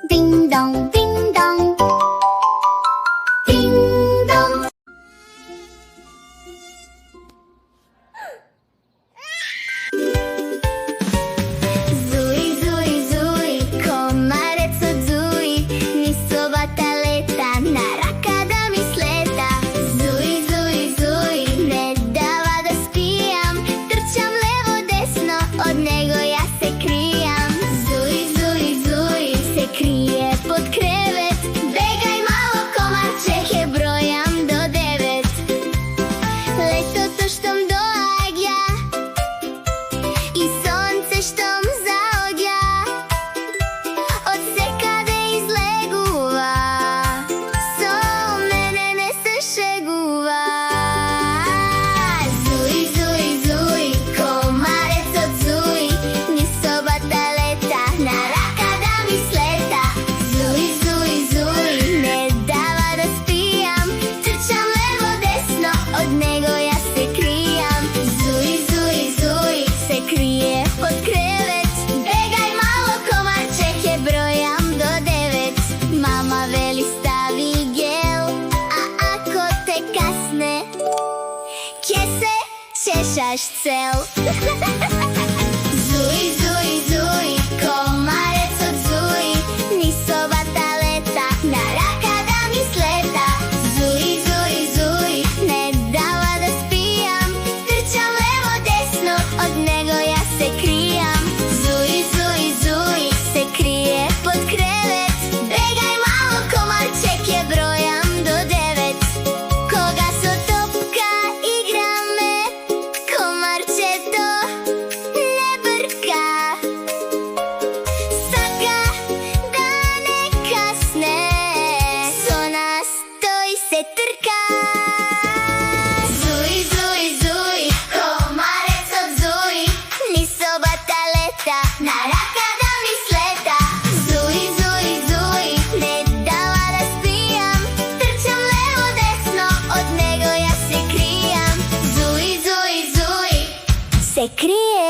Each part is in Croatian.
Ding dong, ding dong. Ding dong. Zui, zui, zui, komarac od Zui, ni sobata leta, na raka da mi sleta. Zui, zui, zui, ne dava da spijam, trčam levo desno, od nego ja se krijam. Zui, zui, zui, se krije pod krevet, begaj malo komarče, je brojam do 9. Leto to štom doagja i sonce štom zaogja, od sekade izleguva, so mene ne se šeguva. Zui, zui, zui, komarec od Zui, ni sobata leta, na raka da mi sleta. Zui, zui, zui, ne dava da spijam, trčam levo desno, od nego ja se krijam. Zui, zui, zui, se krije pod krevet, begaj malo komarče, je brojam do 9. Mama veli stavi gel, a ako te kasne, kese češaš cel. Zui, zui, zui, komarec od Zui, ni sobata leta, na raka da mi sleta. Zui, zui, zui, ne dava da spijam, trčam levo desno, od nego ja se krijam. Zui, zui, zui, se krije pod krevet, begaj malo komarče, je brojam do 9. Koga so topka igra me, komarče to ne brka. Saka da ne kasne, so nas toj se trka. Zui, zui, zui, komarec od Zui, ni sobata leta, na raka da mi sleta. Zui, zui, zui, ne dava da spijam, trčam levo desno, od nego ja se krijam. Zui, zui, zui, se krije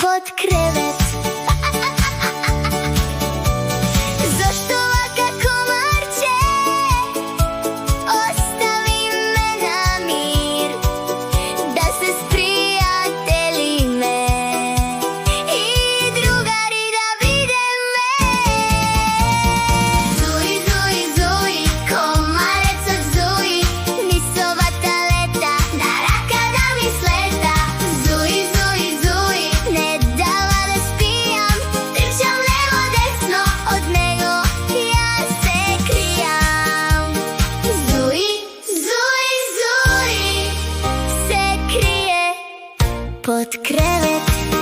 pod krevet. Zašto ovaka komarče, ostavi me na mir, da se sprijateljime i drugari da vide me. Zui, zui, zui, komarec od Zui, ni sobata leta, na raka da mi sleta. Zui, zui, zui, ne dava da spijam, trčam levo desno, od nego ja se krijam. Zui, zui, zui, se krije pod krevet.